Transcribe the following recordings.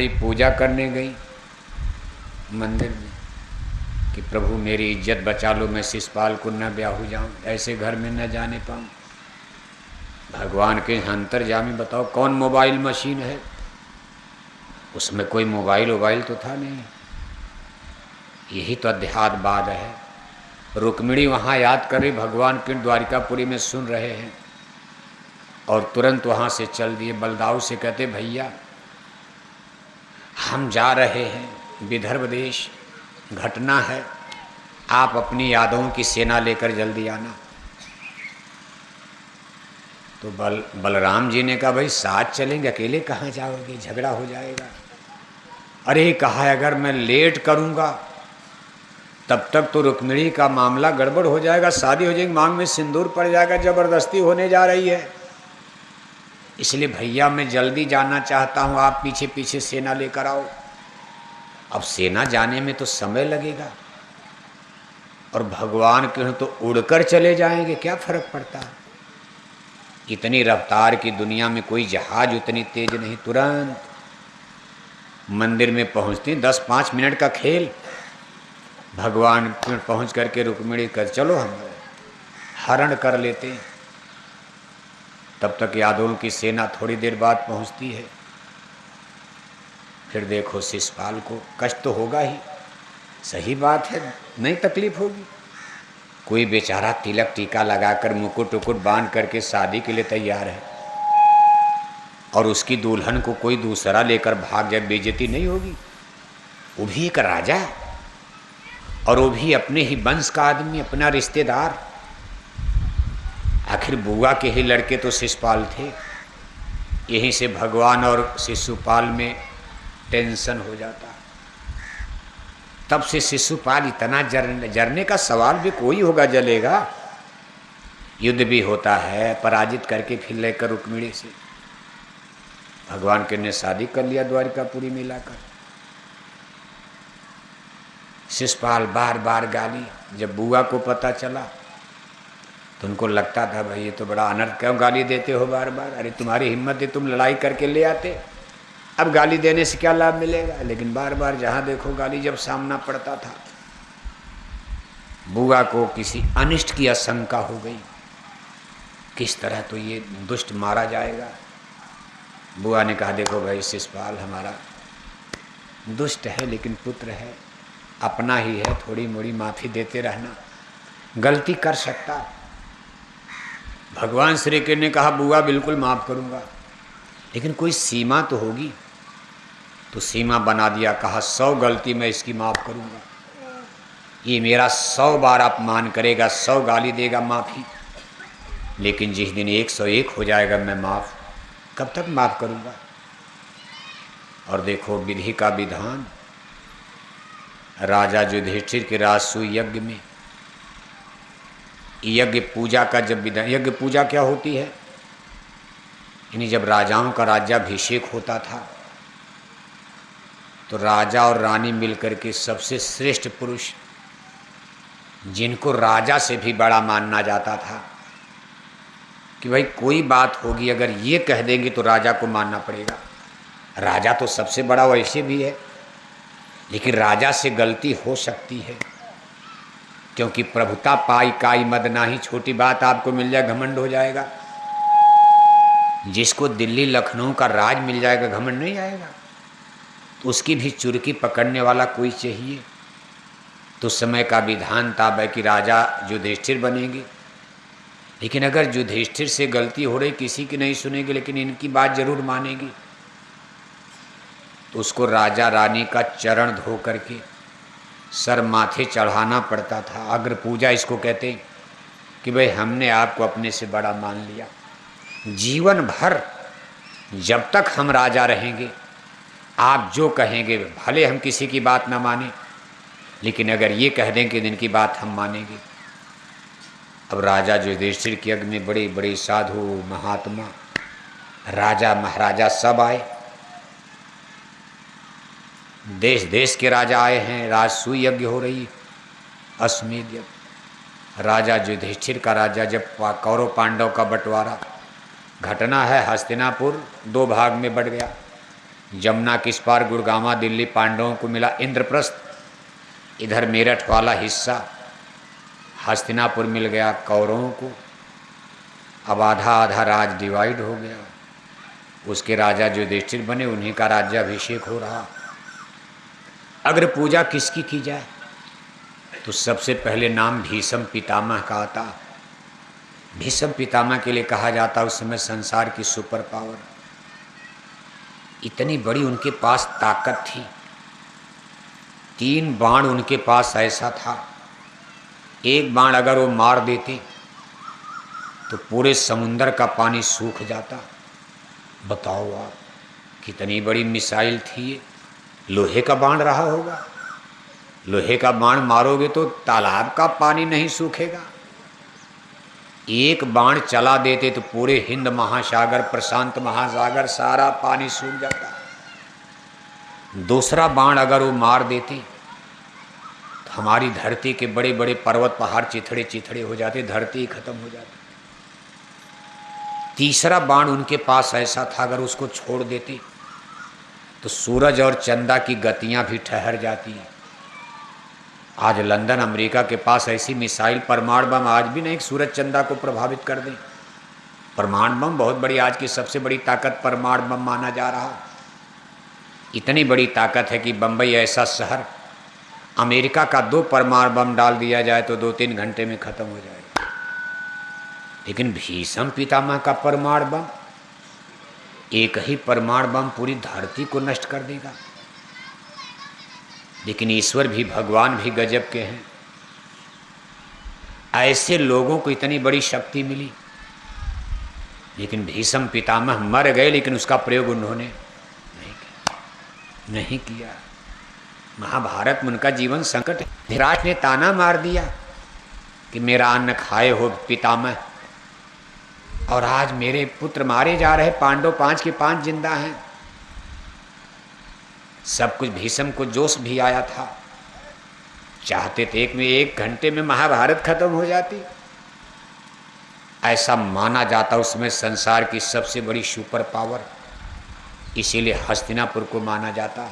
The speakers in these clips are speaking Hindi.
पूजा करने गई मंदिर में कि प्रभु मेरी इज्जत बचा लो, मैं शिषपाल को न ब्याहू जाऊं, ऐसे घर में न जाने पाऊं। भगवान के अंतर्यामी बताओ कौन मोबाइल मशीन है, उसमें कोई मोबाइल वोबाइल तो था नहीं। यही तो अध्यात्मवाद है। रुक्मिणी वहाँ याद कर रही, भगवान के द्वारिकापुरी में सुन रहे हैं और तुरंत वहाँ से चल दिए। बलदाऊ से कहते भैया हम जा रहे हैं विदर्भ देश, घटना है, आप अपनी यादवों की सेना लेकर जल्दी आना। तो बलराम जी ने कहा भाई साथ चलेंगे, अकेले कहाँ जाओगे, झगड़ा हो जाएगा। अरे कहा अगर मैं लेट करूँगा तब तक तो रुक्मिणी का मामला गड़बड़ हो जाएगा, शादी हो जाएगी, मांग में सिंदूर पड़ जाएगा, ज़बरदस्ती होने जा रही है। इसलिए भैया मैं जल्दी जाना चाहता हूँ, आप पीछे पीछे सेना लेकर आओ। अब सेना जाने में तो समय लगेगा और भगवान के तो उड़कर चले जाएंगे, क्या फर्क पड़ता है। इतनी रफ्तार की दुनिया में कोई जहाज उतनी तेज नहीं, तुरंत मंदिर में पहुँचते 10-5 मिनट का खेल। भगवान पहुँच करके रुक्मिणी कर चलो हम हरण कर लेते हैं। तब तक यादवों की सेना थोड़ी देर बाद पहुंचती है। फिर देखो शिषपाल को कष्ट तो होगा ही, सही बात है, नहीं तकलीफ होगी। कोई बेचारा तिलक टीका लगाकर मुकुट उकुट बांध करके शादी के लिए तैयार है और उसकी दुल्हन को कोई दूसरा लेकर भाग जाए, बेइज्जती नहीं होगी। वो भी एक राजा और वो भी अपने ही वंश का आदमी, अपना रिश्तेदार। आखिर बुआ के ही लड़के तो शिषपाल थे। यहीं से भगवान और शिशुपाल में टेंशन हो जाता। तब से शिशुपाल इतना जरने का सवाल भी कोई होगा, जलेगा। युद्ध भी होता है, पराजित करके फिर लेकर रुक्मिणी से भगवान के ने शादी कर लिया द्वारिकापुरी में लाकर। शिशुपाल बार बार गाली, जब बुआ को पता चला तो उनको लगता था भाई ये तो बड़ा अनर्थ, क्यों गाली देते हो बार बार, अरे तुम्हारी हिम्मत है तुम लड़ाई करके ले आते, अब गाली देने से क्या लाभ मिलेगा। लेकिन बार बार जहाँ देखो गाली जब सामना पड़ता था। बुआ को किसी अनिष्ट की आशंका हो गई, किस तरह तो ये दुष्ट मारा जाएगा। बुआ ने कहा देखो भाई शिषपाल हमारा दुष्ट है लेकिन पुत्र है, अपना ही है, थोड़ी मोड़ी माफ़ी देते रहना, गलती कर सकता। भगवान श्री कृष्ण ने कहा बुआ बिल्कुल माफ़ करूँगा, लेकिन कोई सीमा तो होगी। तो सीमा बना दिया, कहा 100 गलती मैं इसकी माफ़ करूँगा, ये मेरा 100 बार अपमान करेगा, 100 गाली देगा, माफ़ी, लेकिन जिस दिन 101 हो जाएगा मैं माफ़, कब तक माफ़ करूँगा। और देखो विधि का विधान, राजा युधिष्ठिर के राजसूय यज्ञ में, यज्ञ पूजा का जब विधान, यज्ञ पूजा क्या होती है, यानी जब राजाओं का राज्याभिषेक होता था तो राजा और रानी मिलकर के सबसे श्रेष्ठ पुरुष, जिनको राजा से भी बड़ा मानना जाता था कि भाई कोई बात होगी अगर ये कह देंगे तो राजा को मानना पड़ेगा। राजा तो सबसे बड़ा वैसे भी है, लेकिन राजा से गलती हो सकती है, क्योंकि प्रभुता पाई काई मद नाही, छोटी बात आपको मिल जाए घमंड हो जाएगा। जिसको दिल्ली लखनऊ का राज मिल जाएगा घमंड नहीं आएगा, तो उसकी भी चुरकी पकड़ने वाला कोई चाहिए। तो समय का विधान था भाई कि राजा युधिष्ठिर बनेंगे, लेकिन अगर युधिष्ठिर से गलती हो रही किसी की नहीं सुनेगी, लेकिन इनकी बात जरूर मानेगी, तो उसको राजा रानी का चरण धो करके सर माथे चढ़ाना पड़ता था। अग्र पूजा इसको कहते कि भाई हमने आपको अपने से बड़ा मान लिया, जीवन भर जब तक हम राजा रहेंगे आप जो कहेंगे, भले हम किसी की बात ना माने, लेकिन अगर ये कह दें कि इनकी बात हम मानेंगे। अब राजा युधिष्ठिर के यज्ञ में बड़े बड़े साधु महात्मा, राजा महाराजा सब आए, देश देश के राजा आए हैं, राजसूय यज्ञ हो रही, अश्वमेध यज्ञ। राजा युधिष्ठिर का राजा जब कौरव पांडव का बंटवारा, घटना है हस्तिनापुर 2 भाग में बट गया, जमुना किस पार गुड़गामा दिल्ली पांडवों को मिला इंद्रप्रस्थ, इधर मेरठ वाला हिस्सा हस्तिनापुर मिल गया कौरवों को। अब आधा आधा राज डिवाइड हो गया। उसके राजा जो युधिष्ठिर बने उन्हीं का राज्याभिषेक हो रहा। अगर पूजा किसकी की जाए तो सबसे पहले नाम भीष्म पितामह का आता। भीष्म पितामह के लिए कहा जाता उस समय संसार की सुपर पावर, इतनी बड़ी उनके पास ताकत थी। 3 बाण उनके पास ऐसा था, एक बाण अगर वो मार देते तो पूरे समुंदर का पानी सूख जाता। बताओ आप, कितनी बड़ी मिसाइल थी ये। लोहे का बाण रहा होगा, लोहे का बाण मारोगे तो तालाब का पानी नहीं सूखेगा। एक बाण चला देते तो पूरे हिंद महासागर, प्रशांत महासागर सारा पानी सूख जाता। दूसरा बाण अगर वो मार देते तो हमारी धरती के बड़े बड़े पर्वत पहाड़ चिथड़े चिथड़े हो जाते, धरती खत्म हो जाती। तीसरा बाण उनके पास ऐसा था, अगर उसको छोड़ देते तो सूरज और चंदा की गतियां भी ठहर जाती हैं। आज लंदन अमेरिका के पास ऐसी मिसाइल परमाणु बम आज भी नहीं सूरज चंदा को प्रभावित कर दें। परमाणु बम बहुत बड़ी, आज की सबसे बड़ी ताकत परमाणु बम माना जा रहा। इतनी बड़ी ताकत है कि बम्बई ऐसा शहर, अमेरिका का 2 परमाणु बम डाल दिया जाए तो 2-3 घंटे में खत्म हो जाएगा। लेकिन भीष्म पितामह का परमाणु बम, एक ही परमाणु बम पूरी धरती को नष्ट कर देगा। लेकिन ईश्वर भी, भगवान भी गजब के हैं। ऐसे लोगों को इतनी बड़ी शक्ति मिली, लेकिन भीष्म पितामह मर गए, लेकिन उसका प्रयोग उन्होंने नहीं किया। महाभारत में उनका जीवन संकट है। धृतराष्ट्र ने ताना मार दिया कि मेरा अन्न खाए हो पितामह, और आज मेरे पुत्र मारे जा रहे। पांडव 5 के 5 जिंदा हैं। सब कुछ भीष्म को जोश भी आया था, चाहते थे एक घंटे में महाभारत खत्म हो जाती। ऐसा माना जाता उसमें संसार की सबसे बड़ी सुपर पावर, इसीलिए हस्तिनापुर को माना जाता।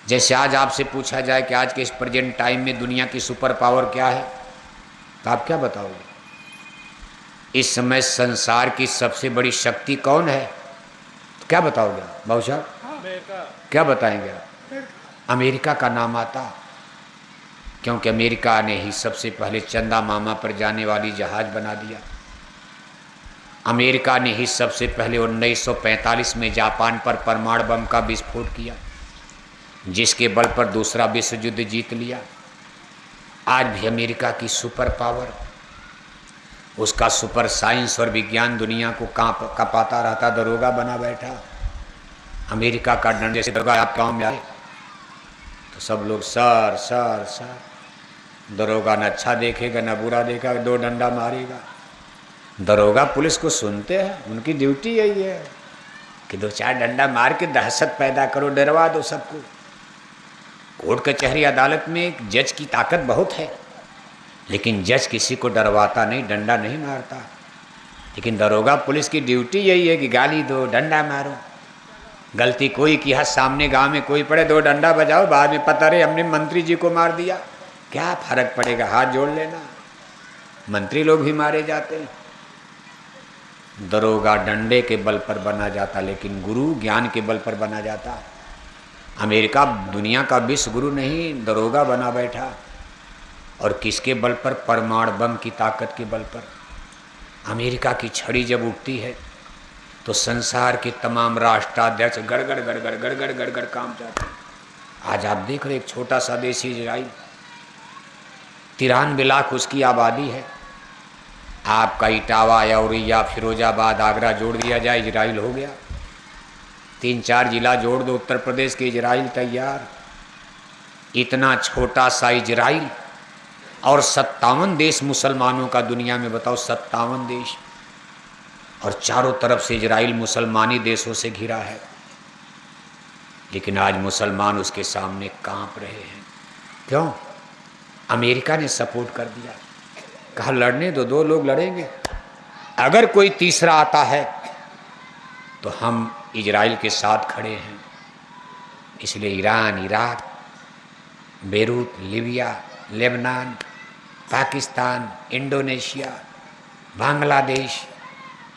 जैसे आज आपसे पूछा जाए कि आज के इस प्रेजेंट टाइम में दुनिया की सुपर पावर क्या है, तो आप क्या बताओगे? इस समय संसार की सबसे बड़ी शक्ति कौन है, तो क्या बताओगे बाबू साहब? क्या बताएंगे आप? अमेरिका का नाम आता, क्योंकि अमेरिका ने ही सबसे पहले चंदा मामा पर जाने वाली जहाज बना दिया। अमेरिका ने ही सबसे पहले 1945 में जापान पर परमाणु बम का विस्फोट किया, जिसके बल पर दूसरा विश्व युद्ध जीत लिया। आज भी अमेरिका की सुपर पावर, उसका सुपर साइंस और विज्ञान दुनिया को कांपाता रहता। दरोगा बना बैठा अमेरिका का डंडे से। दरोगा आप काम में आए तो सब लोग सर सर सर, दरोगा न अच्छा देखेगा न बुरा देखेगा, 2 डंडा मारेगा। दरोगा पुलिस को सुनते हैं, उनकी ड्यूटी यही है कि 2-4 डंडा मार के दहशत पैदा करो, डरवा दो सबको। कोर्ट कचहरी अदालत में एक जज की ताकत बहुत है, लेकिन जज किसी को डरवाता नहीं, डंडा नहीं मारता। लेकिन दरोगा पुलिस की ड्यूटी यही है कि गाली दो, डंडा मारो। गलती कोई की है, सामने गांव में कोई पड़े 2 डंडा बजाओ, बाद में पता रहे हमने मंत्री जी को मार दिया, क्या फर्क पड़ेगा, हाथ जोड़ लेना। मंत्री लोग भी मारे जाते हैं। दरोगा डंडे के बल पर बना जाता, लेकिन गुरु ज्ञान के बल पर बना जाता। अमेरिका दुनिया का विश्व गुरु नहीं, दरोगा बना बैठा। और किसके बल पर? परमाणु बम की ताकत के बल पर। अमेरिका की छड़ी जब उठती है तो संसार के तमाम राष्ट्राध्यक्ष गड़गड़ गड़गड़ गड़गड़ गड़गड़ काम जाते हैं। आज आप देख रहे एक छोटा सा देश इजराइल, 93 लाख उसकी आबादी है। आपका इटावा, यौरिया, फिरोजाबाद, आगरा जोड़ दिया जाए, इजराइल हो गया। 3-4 जिला जोड़ दो उत्तर प्रदेश के, इजराइल तैयार। इतना छोटा सा इजराइल और 57 देश मुसलमानों का दुनिया में, बताओ 57 देश, और चारों तरफ से इजराइल मुसलमानी देशों से घिरा है। लेकिन आज मुसलमान उसके सामने कांप रहे हैं। क्यों? अमेरिका ने सपोर्ट कर दिया, कहा लड़ने दो, 2 लोग लड़ेंगे, अगर कोई तीसरा आता है तो हम इजराइल के साथ खड़े हैं। इसलिए Iran, Iraq, Beirut, Libya, Lebanon, Pakistan, Indonesia, Bangladesh,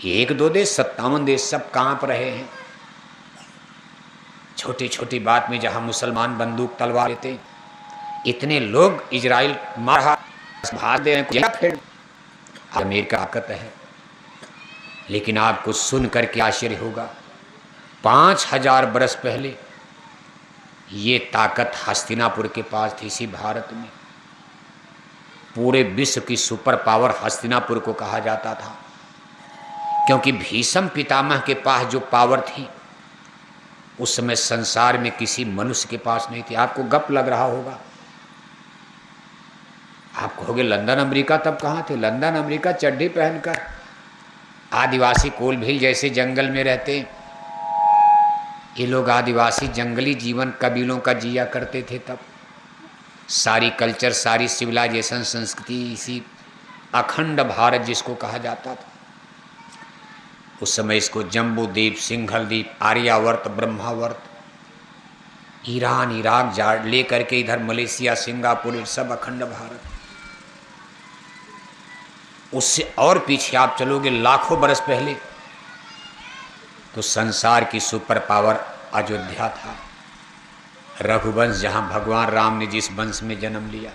ये 1-2 देश, 57 देश सब कांप रहे हैं। छोटी छोटी बात में जहां मुसलमान बंदूक तलवार लेते, इतने लोग इजराइल मारा भाग दे फिर अमेरिका ताकत है। लेकिन आपको सुन करके आश्चर्य होगा, 5000 बरस पहले ये ताकत हस्तिनापुर के पास थी। इसी भारत में पूरे विश्व की सुपर पावर हस्तिनापुर को कहा जाता था, क्योंकि भीष्म पितामह के पास जो पावर थी उस समय संसार में किसी मनुष्य के पास नहीं थी। आपको गप लग रहा होगा, आप कहोगे लंदन अमेरिका तब कहाँ थे? लंदन अमेरिका चड्डी पहनकर आदिवासी कोलभील जैसे जंगल में रहते, ये लोग आदिवासी जंगली जीवन कबीलों का जिया करते थे। तब सारी कल्चर, सारी सिविलाइजेशन, संस्कृति इसी अखंड भारत जिसको कहा जाता था, उस समय इसको जम्बू द्वीप, सिंघल द्वीप, आर्यावर्त, ब्रह्मावर्त, ईरान, इराक जा ले करके इधर मलेशिया, सिंगापुर, सब अखंड भारत। उससे और पीछे आप चलोगे लाखों बरस पहले तो संसार की सुपर पावर अयोध्या था, रघुवंश, जहां भगवान राम ने जिस वंश में जन्म लिया।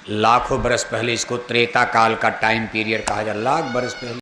लाखों बरस पहले इसको त्रेता काल का टाइम पीरियड कहा जाए, लाख बरस पहले।